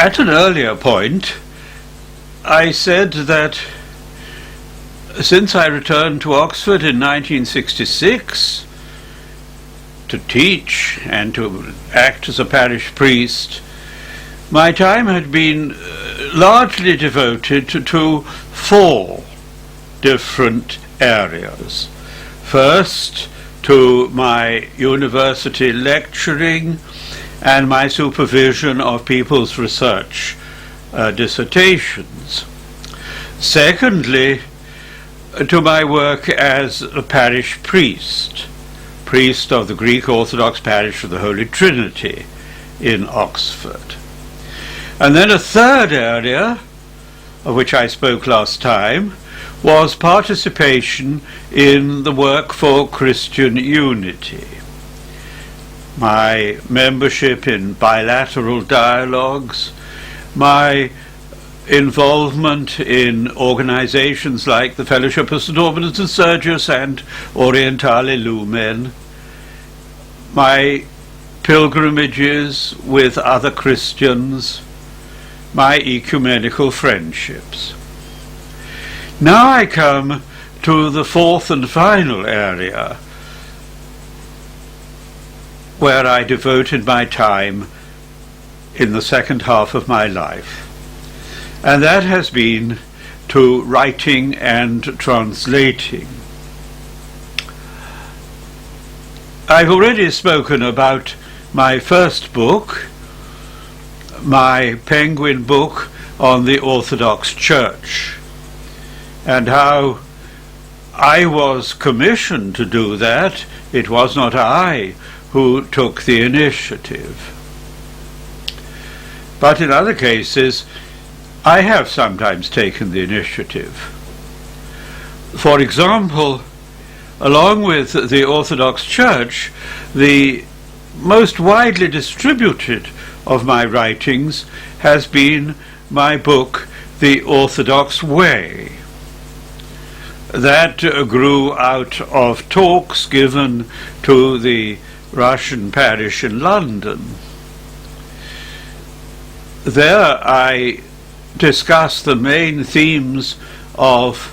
At an earlier point, I said that since I returned to Oxford in 1966 to teach and to act as a parish priest, my time had been largely devoted to four different areas. First, to my university lecturing and my supervision of people's research dissertations. Secondly, to my work as a parish priest of the Greek Orthodox parish of the Holy Trinity in Oxford. And then a third area, of which I spoke last time, was participation in the work for Christian unity. My membership in bilateral dialogues, my involvement in organizations like the Fellowship of St. Albans and Sergius and Orientale Lumen, my pilgrimages with other Christians, my ecumenical friendships. Now I come to the fourth and final area where I devoted my time in the second half of my life, and that has been to writing and translating. I've already spoken about my first book, my Penguin book on the Orthodox Church, and how I was commissioned to do that. It was not I who took the initiative. But in other cases, I have sometimes taken the initiative. For example, along with the Orthodox Church, the most widely distributed of my writings has been my book, The Orthodox Way. That grew out of talks given to the Russian parish in London. There I discuss the main themes of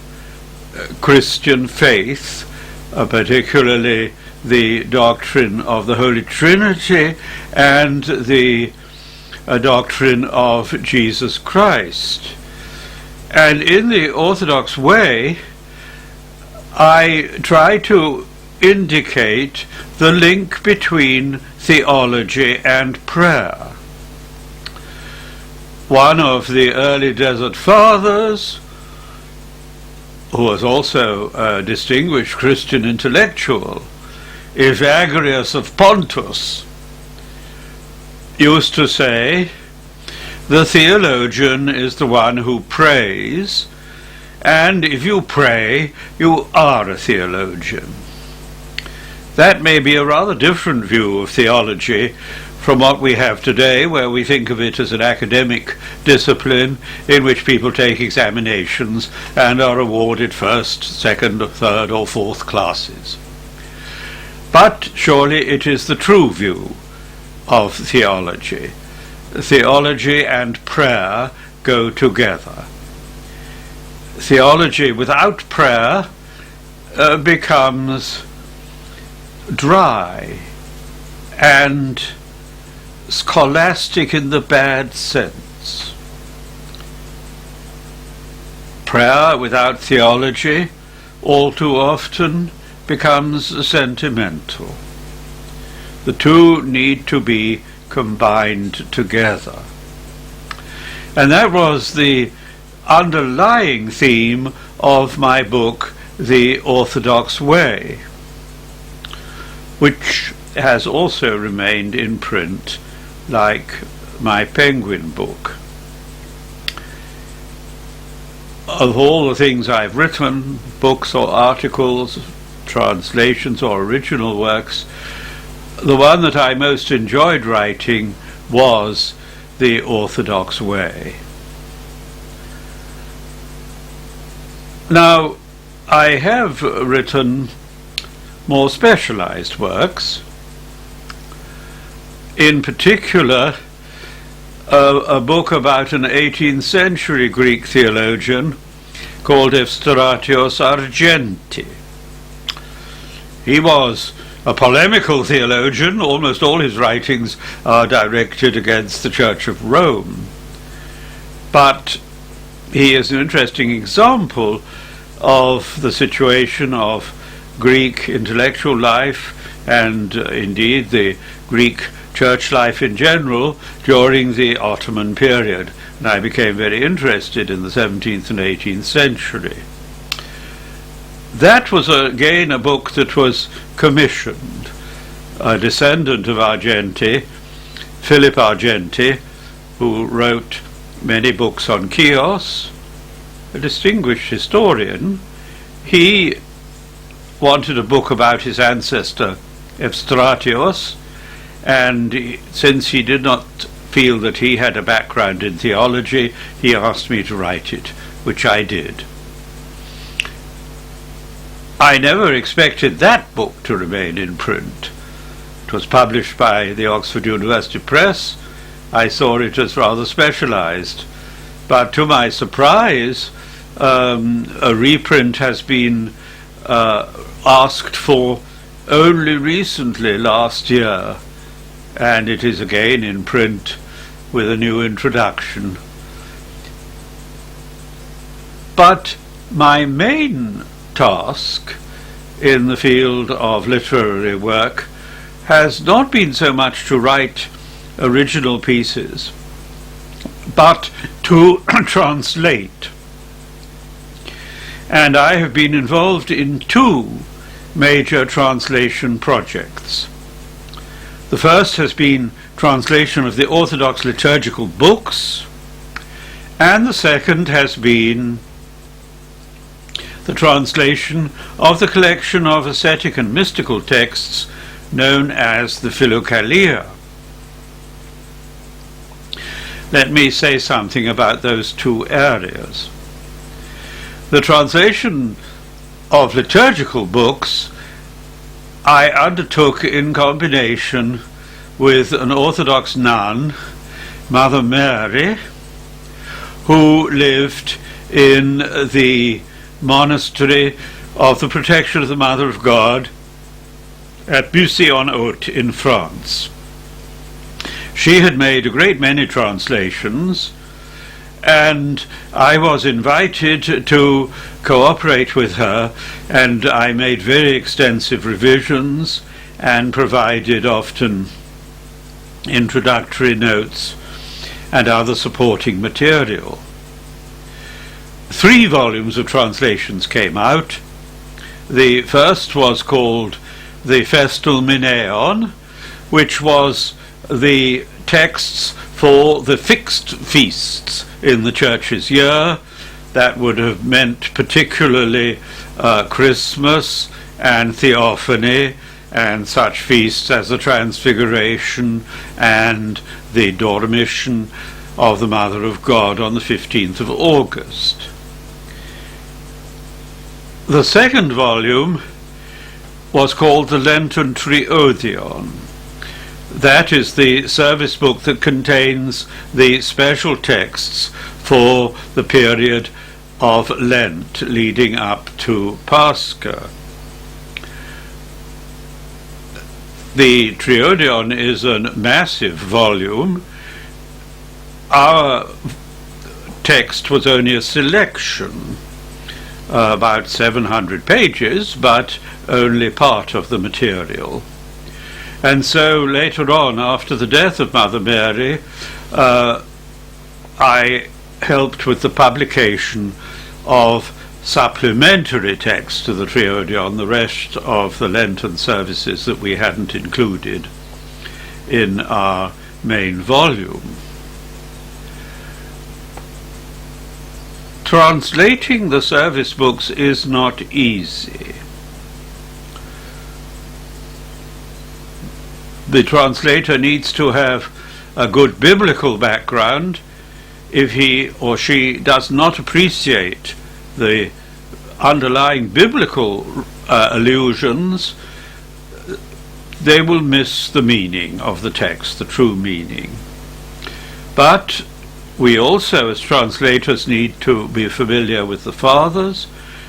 Christian faith, particularly the doctrine of the Holy Trinity and the doctrine of Jesus Christ. And in the Orthodox Way, I try to indicate the link between theology and prayer. One of the early Desert Fathers, who was also a distinguished Christian intellectual, Evagrius of Pontus, used to say, the theologian is the one who prays, and if you pray, you are a theologian. That may be a rather different view of theology from what we have today, where we think of it as an academic discipline in which people take examinations and are awarded first, second, third, or fourth classes. But surely it is the true view of theology. Theology and prayer go together. Theology without prayer becomes dry and scholastic in the bad sense. Prayer without theology all too often becomes sentimental. The two need to be combined together. And that was the underlying theme of my book, The Orthodox Way, which has also remained in print, like my Penguin book. Of all the things I've written, books or articles, translations or original works, the one that I most enjoyed writing was The Orthodox Way. Now, I have written more specialized works, in particular a book about an 18th century Greek theologian called Efstratios Argenti. He was a polemical theologian. Almost all his writings are directed against the Church of Rome. But he is an interesting example of the situation of Greek intellectual life and indeed the Greek church life in general during the Ottoman period. And I became very interested in the 17th and 18th century. That was again a book that was commissioned. A descendant of Argenti, Philip Argenti, who wrote many books on Chios, a distinguished historian, he wanted a book about his ancestor Efstratios, and since he did not feel that he had a background in theology, he asked me to write it, which I did. I never expected that book to remain in print. It was published by the Oxford University Press. I saw it as rather specialized, but to my surprise, a reprint has been asked for only recently, last year, and it is again in print with a new introduction. But my main task in the field of literary work has not been so much to write original pieces, but to translate. And I have been involved in two major translation projects. The first has been translation of the Orthodox liturgical books, and the second has been the translation of the collection of ascetic and mystical texts known as the Philokalia. Let me say something about those two areas. The translation of liturgical books I undertook in combination with an Orthodox nun, Mother Mary, who lived in the monastery of the Protection of the Mother of God at Bussy-en-Othe in France. She had made a great many translations, and I was invited to cooperate with her, and I made very extensive revisions and provided often introductory notes and other supporting material. 3 volumes of translations came out. The first was called the Festal Mineon, which was the texts for the fixed feasts in the Church's year. That would have meant particularly Christmas and Theophany and such feasts as the Transfiguration and the Dormition of the Mother of God on the 15th of August. The second volume was called the Lenten Triodion. That is the service book that contains the special texts for the period of Lent leading up to Pascha. The Triodion is a massive volume. Our text was only a selection. about 700 pages, but only part of the material. And so later on, after the death of Mother Mary, I helped with the publication of supplementary text to the Triodion, the rest of the Lenten services that we hadn't included in our main volume. Translating the service books is not easy. The translator needs to have a good biblical background. If he or she does not appreciate the underlying biblical allusions, they will miss the meaning of the text, the true meaning. But we also, as translators, need to be familiar with the Fathers,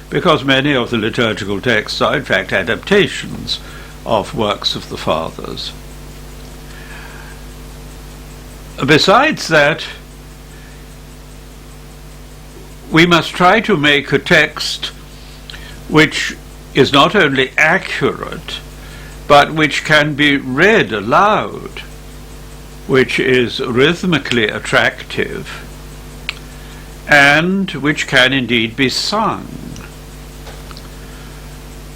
because many of the liturgical texts are in fact adaptations of works of the Fathers. Besides that, we must try to make a text which is not only accurate, but which can be read aloud, which is rhythmically attractive, and which can indeed be sung.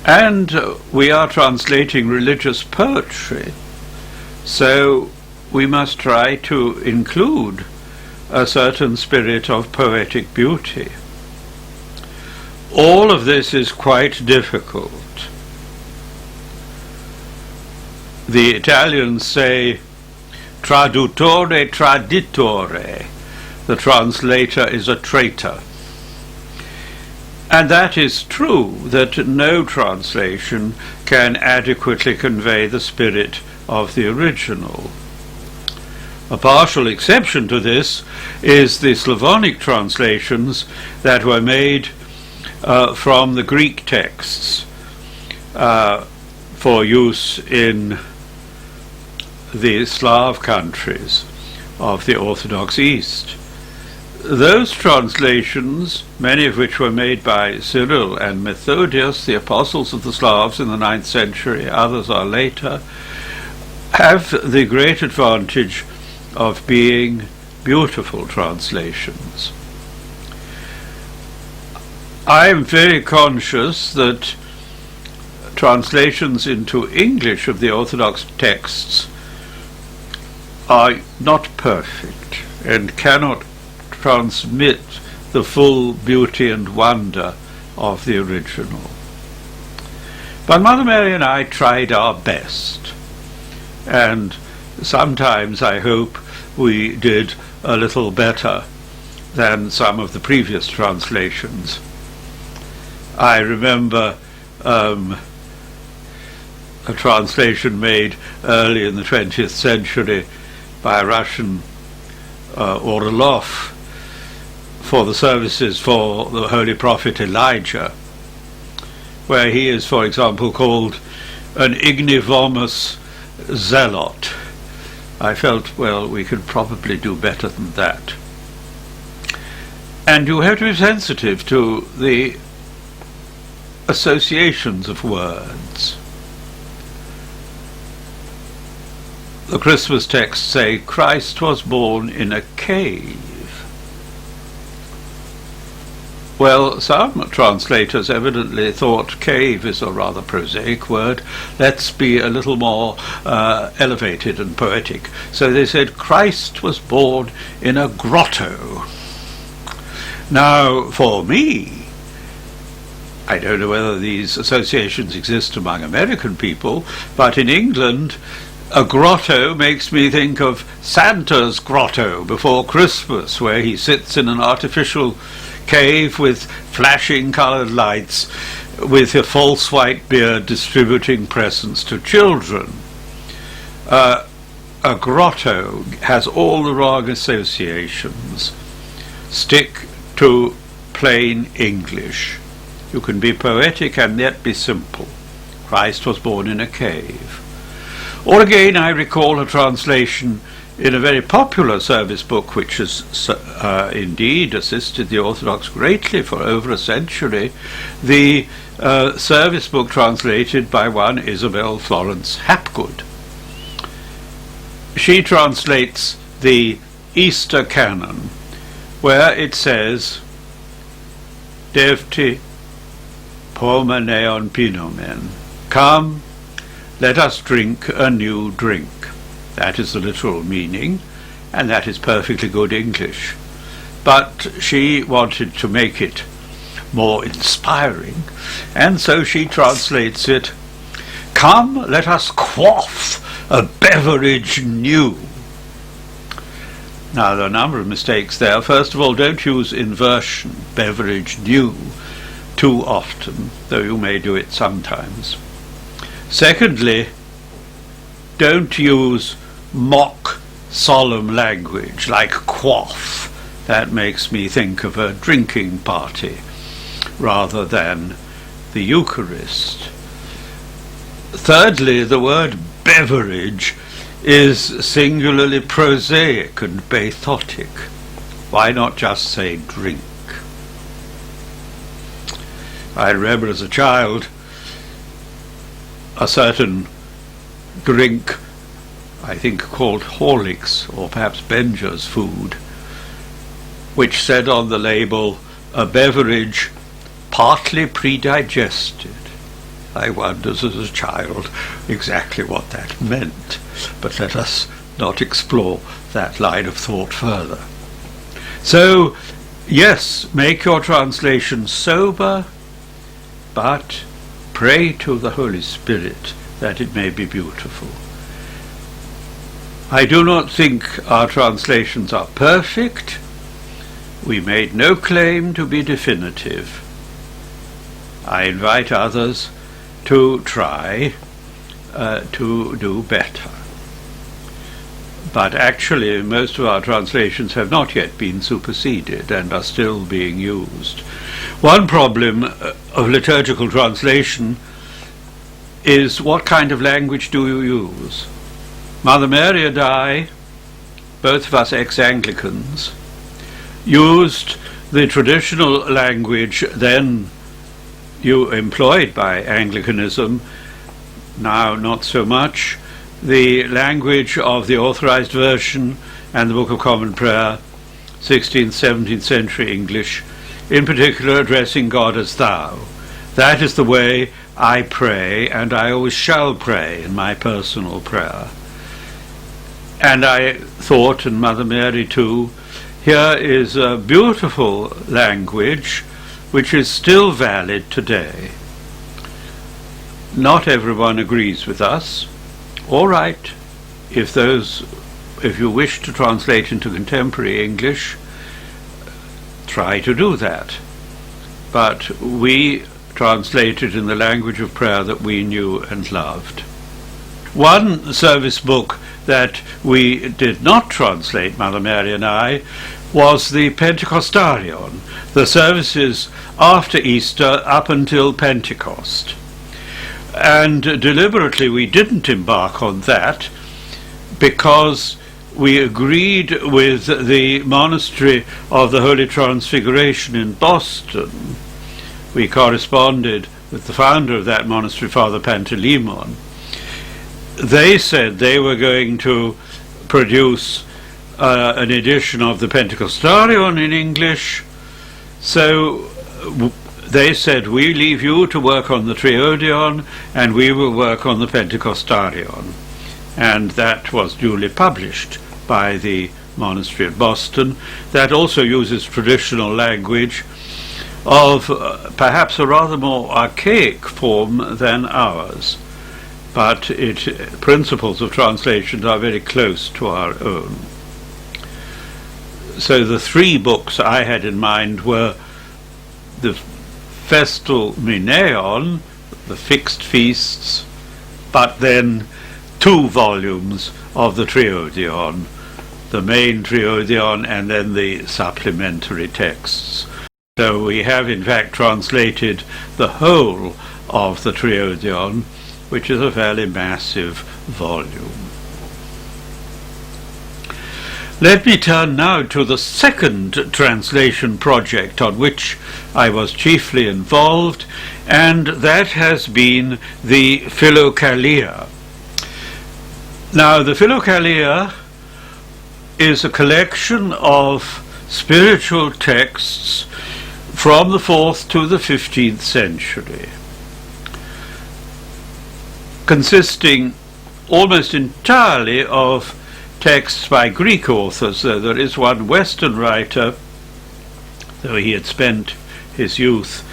And we are translating religious poetry, so we must try to include a certain spirit of poetic beauty. All of this is quite difficult. The Italians say traduttore traditore, the translator is a traitor. And that is true, that no translation can adequately convey the spirit of the original. A partial exception to this is the Slavonic translations that were made from the Greek texts for use in the Slav countries of the Orthodox East. Those translations, many of which were made by Cyril and Methodius, the apostles of the Slavs in the 9th century, others are later, have the great advantage of being beautiful translations. I am very conscious that translations into English of the Orthodox texts are not perfect and cannot transmit the full beauty and wonder of the original. But Mother Mary and I tried our best, and sometimes I hope we did a little better than some of the previous translations. I remember a translation made early in the 20th century by a Russian Orlov for the services for the Holy Prophet Elijah, where he is, for example, called an ignivomus zealot. I felt, well, we could probably do better than that. And you have to be sensitive to the associations of words. The Christmas texts say, Christ was born in a cave. Well, some translators evidently thought cave is a rather prosaic word. Let's be a little more elevated and poetic. So they said Christ was born in a grotto. Now, for me, I don't know whether these associations exist among American people, but in England, a grotto makes me think of Santa's grotto before Christmas, where he sits in an artificial cave with flashing coloured lights, with a false white beard distributing presents to children. A grotto has all the wrong associations. Stick to plain English. You can be poetic and yet be simple. Christ was born in a cave. Or again, I recall a translation in a very popular service book, which has indeed assisted the Orthodox greatly for over a century, the service book translated by one Isabel Florence Hapgood. She translates the Easter canon, where it says, Devti pomeneon pinomen, come, let us drink a new drink. That is the literal meaning, and that is perfectly good English. But she wanted to make it more inspiring, and so she translates it, come, let us quaff a beverage new. Now, there are a number of mistakes there. First of all, don't use inversion, beverage new, too often, though you may do it sometimes. Secondly, don't use mock solemn language like quaff. That makes me think of a drinking party rather than the Eucharist. Thirdly, the word beverage is singularly prosaic and bathotic. Why not just say drink? I remember as a child a certain drink, I think called Horlicks or perhaps Benger's Food, which said on the label, a beverage partly predigested. I wondered as a child exactly what that meant, but let us not explore that line of thought further. So, yes, make your translation sober, but pray to the Holy Spirit that it may be beautiful. I do not think our translations are perfect. We made no claim to be definitive. I invite others to try to do better. But actually, most of our translations have not yet been superseded and are still being used. One problem of liturgical translation is what kind of language do you use? Mother Mary and I, both of us ex-Anglicans, used the traditional language then employed by Anglicanism, now not so much, the language of the Authorized Version and the Book of Common Prayer, 16th, 17th century English, in particular addressing God as Thou. That is the way I pray, and I always shall pray in my personal prayer. And I thought, and Mother Mary too, here is a beautiful language which is still valid today. Not everyone agrees with us. All right, if you wish to translate into contemporary English, try to do that. But we translated in the language of prayer that we knew and loved. One service book that we did not translate, Mother Mary and I, was the Pentecostarion, the services after Easter up until Pentecost. And deliberately we didn't embark on that because we agreed with the Monastery of the Holy Transfiguration in Boston. We corresponded with the founder of that monastery, Father Panteleimon. They said they were going to produce an edition of the Pentecostarion in English, so they said, we leave you to work on the Triodion and we will work on the Pentecostarion. And that was duly published by the monastery at Boston. That also uses traditional language of perhaps a rather more archaic form than ours, but principles of translation are very close to our own. So the three books I had in mind were the Festal Mineon, the fixed feasts, but then 2 volumes of the Triodion, the main Triodion and then the supplementary texts. So we have in fact translated the whole of the Triodion, which is a fairly massive volume. Let me turn now to the second translation project on which I was chiefly involved, and that has been the Philokalia. Now, the Philokalia is a collection of spiritual texts from the 4th to the 15th century, consisting almost entirely of texts by Greek authors, though there is one Western writer, though he had spent his youth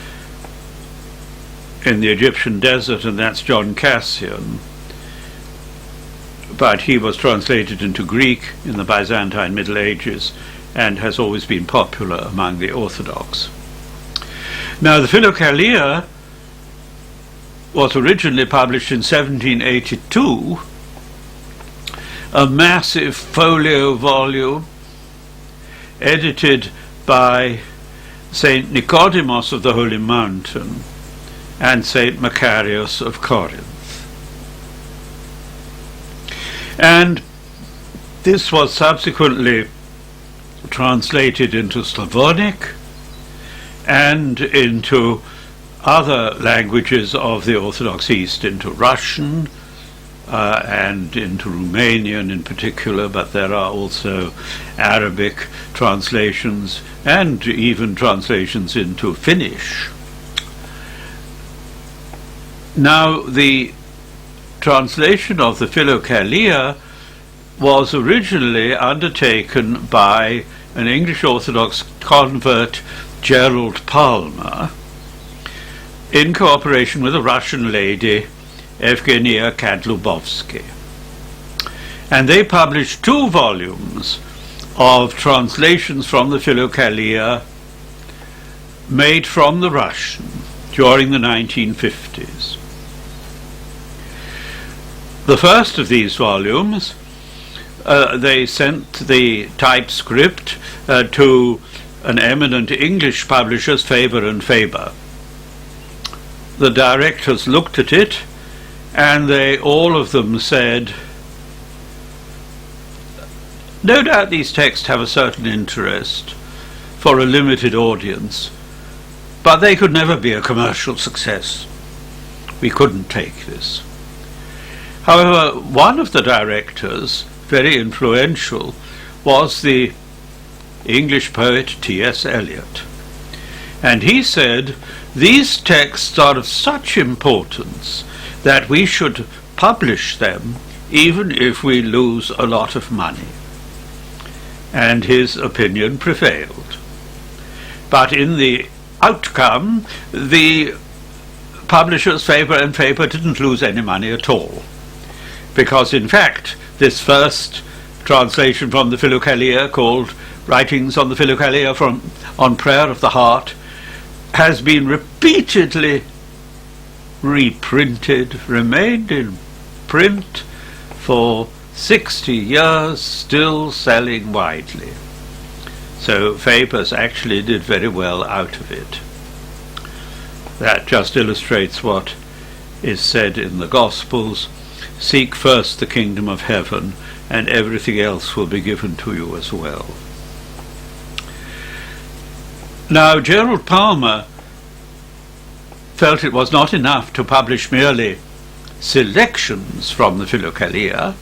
in the Egyptian desert, and that's John Cassian, but he was translated into Greek in the Byzantine Middle Ages and has always been popular among the Orthodox. Now, the Philokalia was originally published in 1782, a massive folio volume edited by Saint Nicodemus of the Holy Mountain and Saint Macarius of Corinth. And this was subsequently translated into Slavonic and into other languages of the Orthodox East, into Russian and into Romanian in particular, but there are also Arabic translations and even translations into Finnish. Now, the translation of the Philokalia was originally undertaken by an English Orthodox convert, Gerald Palmer, in cooperation with a Russian lady, Evgenia Kadlubovsky. And they published 2 volumes of translations from the Philokalia made from the Russian during the 1950s. The first of these volumes, they sent the typescript to an eminent English publishers, Faber and Faber. The directors looked at it, and they all of them said, no doubt these texts have a certain interest for a limited audience, but they could never be a commercial success. We couldn't take this. However, one of the directors, very influential, was the English poet T.S. Eliot. And he said, these texts are of such importance that we should publish them even if we lose a lot of money. And his opinion prevailed. But in the outcome, the publishers, Faber and Faber, didn't lose any money at all. Because, in fact, this first translation from the Philokalia, called Writings on the Philokalia on Prayer of the Heart, has been repeatedly reprinted, remained in print for 60 years, still selling widely. So Faber's actually did very well out of it. That just illustrates what is said in the Gospels: seek first the kingdom of heaven, and everything else will be given to you as well. Now, Gerald Palmer felt it was not enough to publish merely selections from the Philokalia,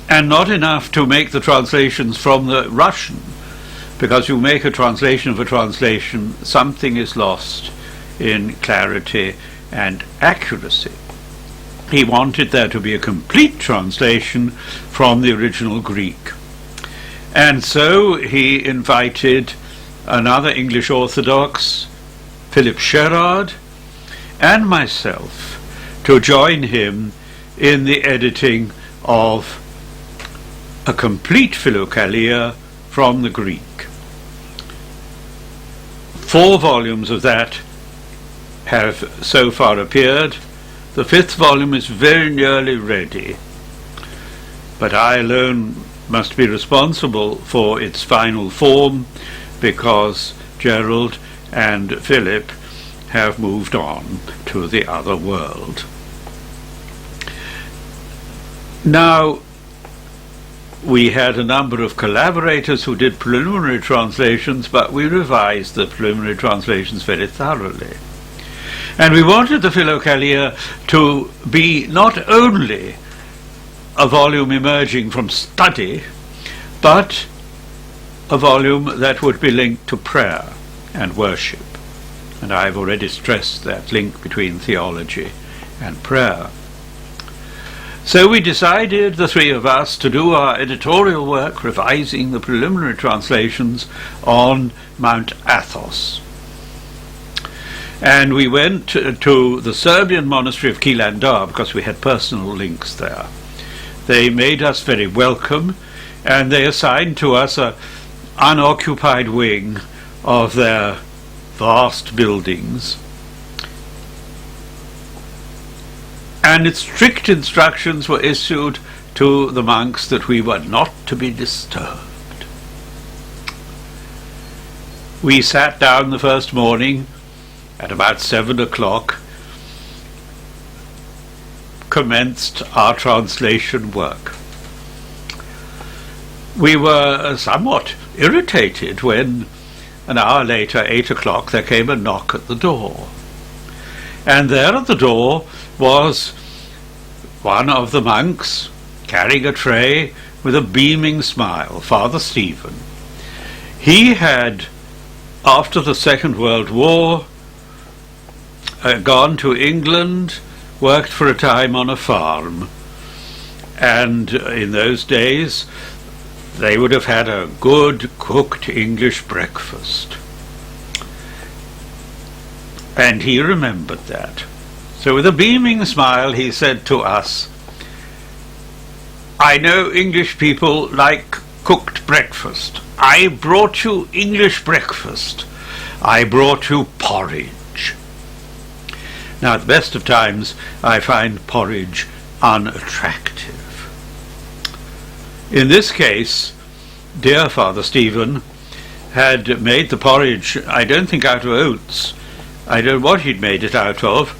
and not enough to make the translations from the Russian, because you make a translation of a translation, something is lost in clarity and accuracy. He wanted there to be a complete translation from the original Greek. And so he invited another English Orthodox, Philip Sherard, and myself to join him in the editing of a complete Philokalia from the Greek. 4 volumes of that have so far appeared. The 5th volume is very nearly ready, but I alone must be responsible for its final form, because Gerald and Philip have moved on to the other world. Now, We had a number of collaborators who did preliminary translations, but we revised the preliminary translations very thoroughly. And we wanted the Philokalia to be not only a volume emerging from study, but a volume that would be linked to prayer and worship. And I've already stressed that link between theology and prayer. So we decided, the three of us, to do our editorial work revising the preliminary translations on Mount Athos. And we went to the Serbian monastery of Kilandar because we had personal links there. They made us very welcome, and they assigned to us an unoccupied wing of their vast buildings. And strict instructions were issued to the monks that we were not to be disturbed. We sat down the first morning at about 7 o'clock, commenced our translation work. We were somewhat irritated when, an hour later, 8 o'clock, there came a knock at the door. And there at the door was one of the monks carrying a tray with a beaming smile, Father Stephen. He had, after the Second World War, gone to England, worked for a time on a farm, and in those days they would have had a good cooked English breakfast. And he remembered that. So with a beaming smile he said to us, "I know English people like cooked breakfast. I brought you English breakfast. I brought you porridge." Now, at the best of times, I find porridge unattractive. In this case, dear Father Stephen had made the porridge, I don't think out of oats. I don't know what he'd made it out of.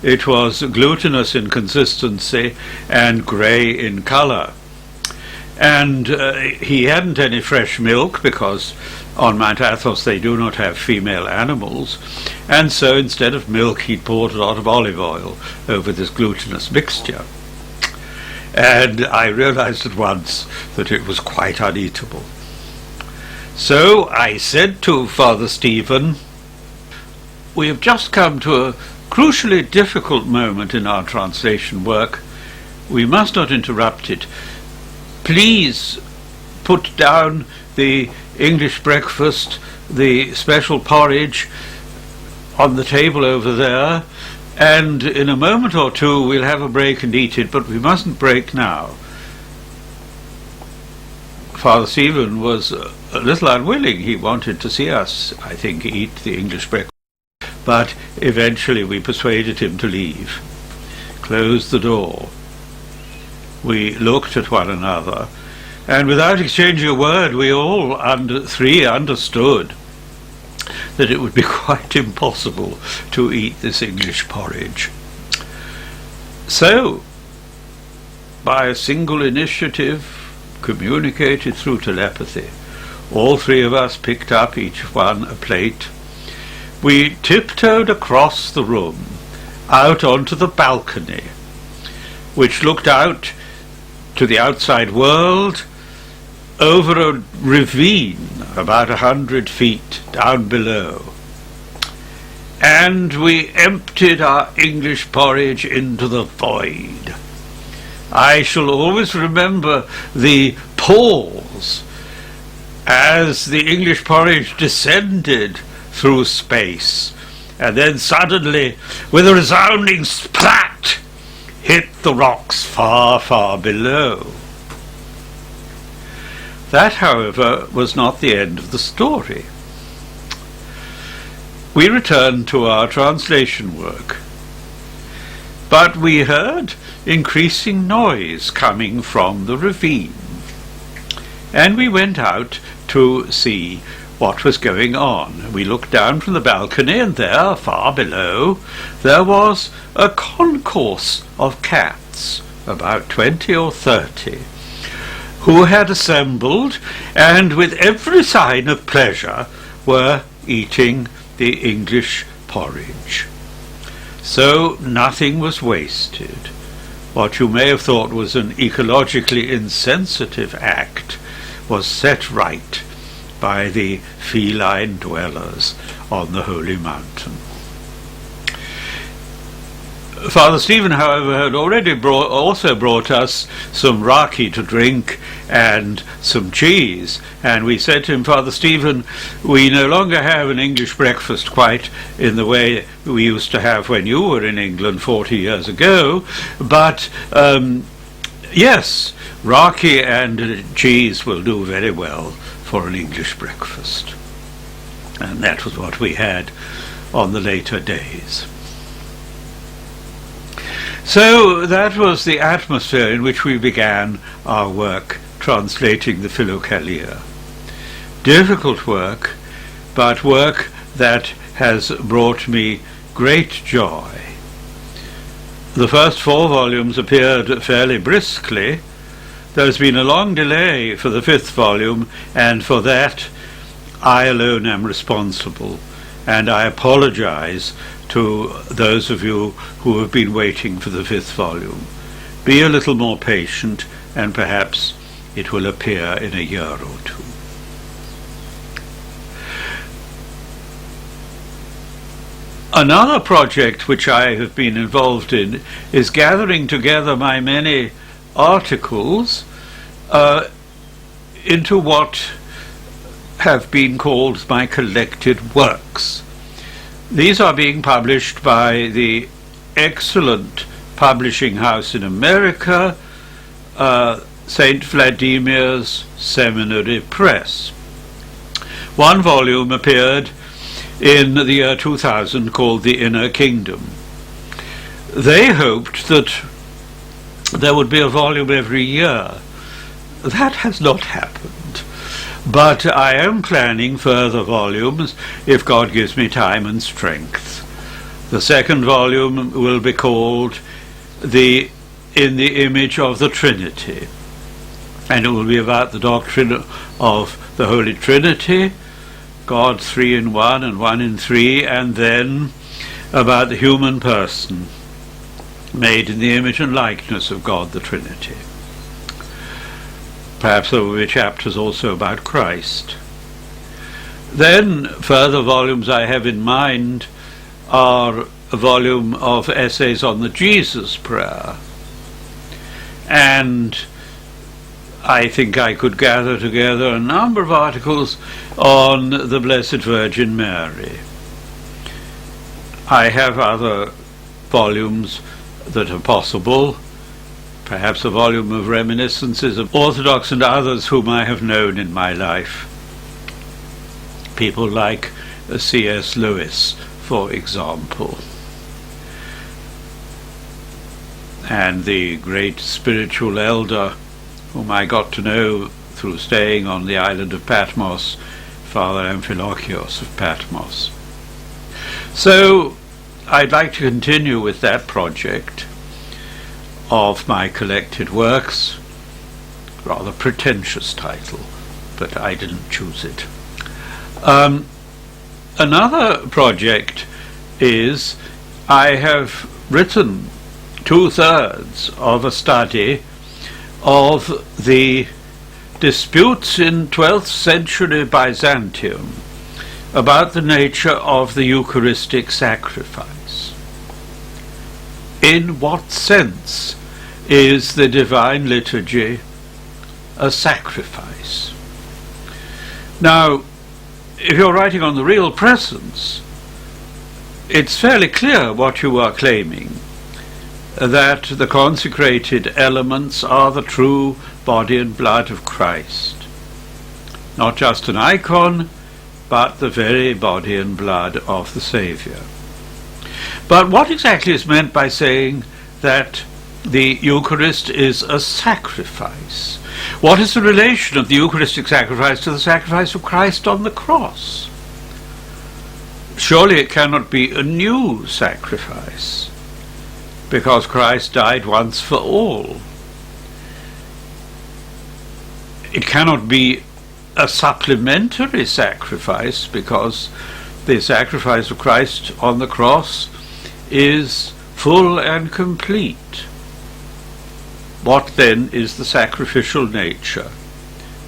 It was glutinous in consistency and grey in colour. And he hadn't any fresh milk, because on Mount Athos they do not have female animals, and so instead of milk he'd poured a lot of olive oil over this glutinous mixture. And I realized at once that it was quite uneatable. So I said to Father Stephen, "We have just come to a crucially difficult moment in our translation work. We must not interrupt it. Please put down the English breakfast, the special porridge, on the table over there, and in a moment or two we'll have a break and eat it, but we mustn't break now." Father Stephen was a little unwilling. He wanted to see us, I think, eat the English breakfast, but eventually we persuaded him to leave, closed the door. We looked at one another, and without exchanging a word, we all three understood that it would be quite impossible to eat this English porridge. So, by a single initiative, communicated through telepathy, all three of us picked up each one a plate. We tiptoed across the room, out onto the balcony, which looked out to the outside world over a ravine about 100 feet down below. And we emptied our English porridge into the void. I shall always remember the pause as the English porridge descended through space, and then suddenly, with a resounding splat, hit the rocks far, far below. That, however, was not the end of the story. We returned to our translation work, but we heard increasing noise coming from the ravine, and we went out to see what was going on. We looked down from the balcony, and there, far below, there was a concourse of cats, about 20 or 30, who had assembled and with every sign of pleasure were eating the English porridge. So nothing was wasted. What you may have thought was an ecologically insensitive act was set right by the feline dwellers on the holy mountain. Father Stephen, however, had already also brought us some raki to drink and some cheese, and we said to him, Father Stephen, we no longer have an English breakfast quite in the way we used to have when you were in England 40 years ago, but yes, raki and cheese will do very well for an English breakfast. And that was what we had on the later days. So that was the atmosphere in which we began our work translating the Philokalia. Difficult work, but work that has brought me great joy. The first 4 volumes appeared fairly briskly. There's been a long delay for the 5th volume, and for that I alone am responsible, and I apologize to those of you who have been waiting for the 5th volume. Be a little more patient, and perhaps it will appear in a year or 2. Another project which I have been involved in is gathering together my many articles into what have been called my collected works. These are being published by the excellent publishing house in America, St. Vladimir's Seminary Press. One volume appeared in the year 2000 called The Inner Kingdom. They hoped that there would be a volume every year. That has not happened. But I am planning further volumes if God gives me time and strength. The 2nd volume will be called In the Image of the Trinity, and it will be about the doctrine of the Holy Trinity, God 3 in 1 and 1 in 3, and then about the human person made in the image and likeness of God the Trinity. Perhaps there will be chapters also about Christ. Then further volumes I have in mind are a volume of essays on the Jesus Prayer, and I think I could gather together a number of articles on the Blessed Virgin Mary. I have other volumes that are possible, perhaps a volume of reminiscences of Orthodox and others whom I have known in my life. People like C.S. Lewis, for example, and the great spiritual elder whom I got to know through staying on the island of Patmos, Father Amphilochios of Patmos. So I'd like to continue with that project of my collected works. Rather pretentious title, but I didn't choose it. Another project is I have written 2/3 of a study of the disputes in 12th century Byzantium about the nature of the Eucharistic sacrifice. In what sense is the Divine Liturgy a sacrifice? Now, if you're writing on the real presence, it's fairly clear what you are claiming, that the consecrated elements are the true body and blood of Christ. Not just an icon, but the very body and blood of the Saviour. But what exactly is meant by saying that the Eucharist is a sacrifice? What is the relation of the Eucharistic sacrifice to the sacrifice of Christ on the cross? Surely it cannot be a new sacrifice, because Christ died once for all. It cannot be a supplementary sacrifice, because the sacrifice of Christ on the cross is full and complete. What then is the sacrificial nature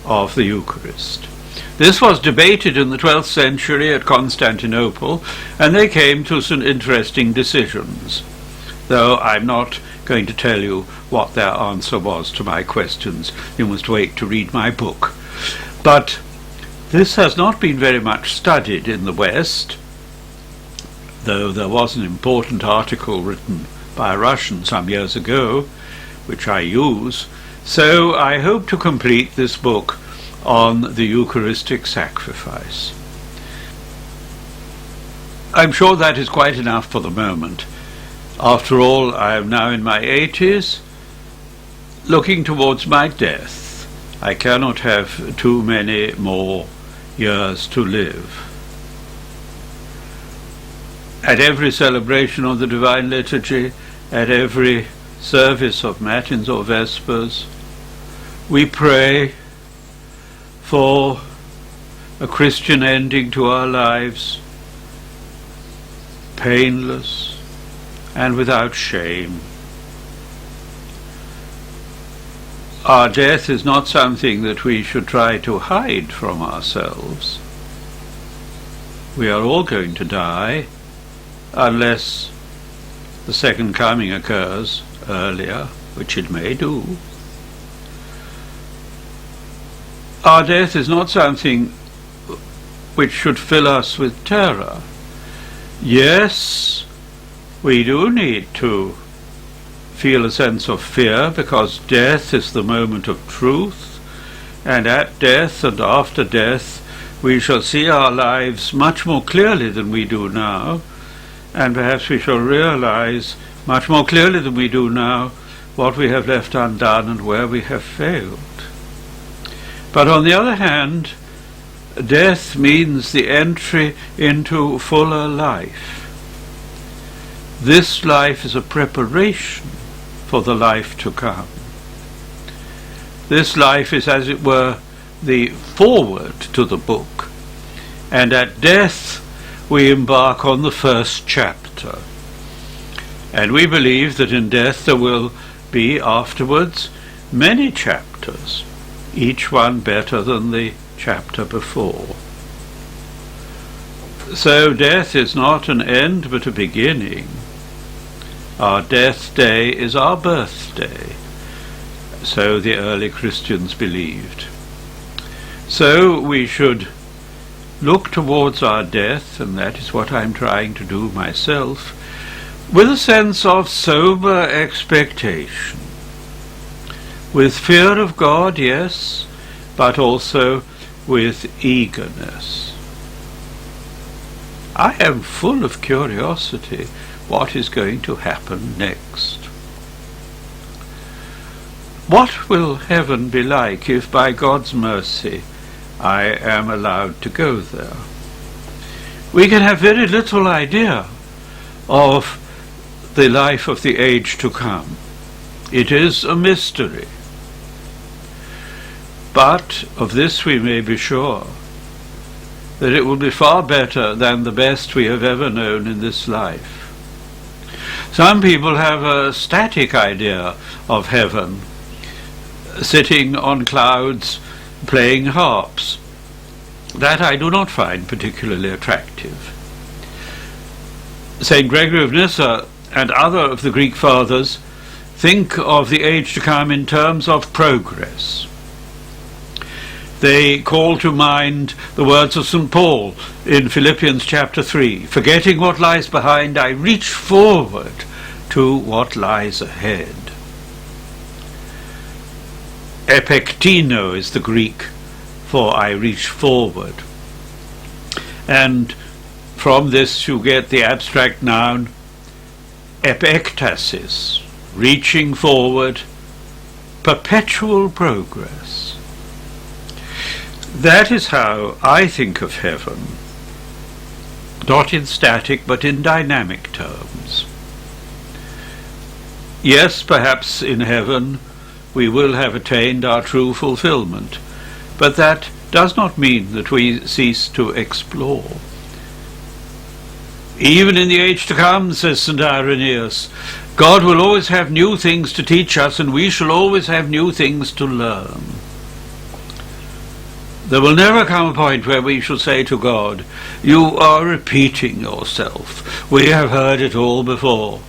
of the Eucharist? This was debated in the 12th century at Constantinople, and they came to some interesting decisions, though I'm not going to tell you what their answer was to my questions. You must wait to read my book. But this has not been very much studied in the West, though there was an important article written by a Russian some years ago, which I use. So I hope to complete this book on the Eucharistic sacrifice. I'm sure that is quite enough for the moment. After all, I am now in my 80s, looking towards my death. I cannot have too many more years to live. At every celebration of the Divine Liturgy, at every service of Matins or Vespers, we pray for a Christian ending to our lives, painless and without shame. Our death is not something that we should try to hide from ourselves. We are all going to die, unless the second coming occurs earlier, which it may do. Our death is not something which should fill us with terror. Yes, we do need to feel a sense of fear, because death is the moment of truth, and at death and after death we shall see our lives much more clearly than we do now, and perhaps we shall realize much more clearly than we do now what we have left undone and where we have failed. But on the other hand, death means the entry into fuller life. This life is a preparation for the life to come. This life is, as it were, the foreword to the book, and at death we embark on the first chapter. And we believe that in death there will be afterwards many chapters, each one better than the chapter before. So death is not an end but a beginning. Our death day is our birthday, so the early Christians believed. So we should look towards our death, and that is what I'm trying to do myself, with a sense of sober expectation, with fear of God, yes, but also with eagerness. I am full of curiosity. What is going to happen next? What will heaven be like if by God's mercy I am allowed to go there? We can have very little idea of the life of the age to come. It is a mystery. But of this we may be sure, that it will be far better than the best we have ever known in this life. Some people have a static idea of heaven, sitting on clouds playing harps. That I do not find particularly attractive. St. Gregory of Nyssa and other of the Greek fathers think of the age to come in terms of progress. They call to mind the words of St. Paul in Philippians chapter 3, "Forgetting what lies behind, I reach forward to what lies ahead." Epektino is the Greek for "I reach forward." And from this you get the abstract noun epektasis, reaching forward, perpetual progress. That is how I think of heaven, not in static but in dynamic terms. Yes, perhaps in heaven we will have attained our true fulfillment, But that does not mean that we cease to explore. Even in the age to come, says St. Irenaeus, God will always have new things to teach us, and we shall always have new things to learn. There will never come a point where we shall say to God, you are repeating yourself. We have heard it all before.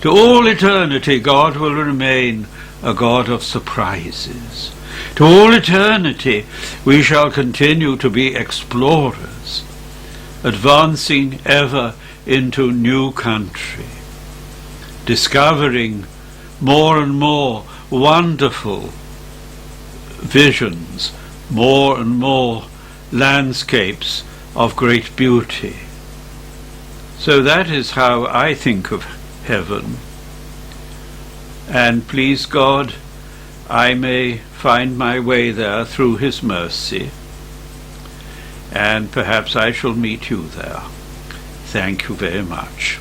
To all eternity, God will remain a God of surprises. To all eternity, we shall continue to be explorers, advancing ever into new country, discovering more and more wonderful visions, more and more landscapes of great beauty. So that is how I think of heaven. And please God, I may find my way there through his mercy, and perhaps I shall meet you there. Thank you very much.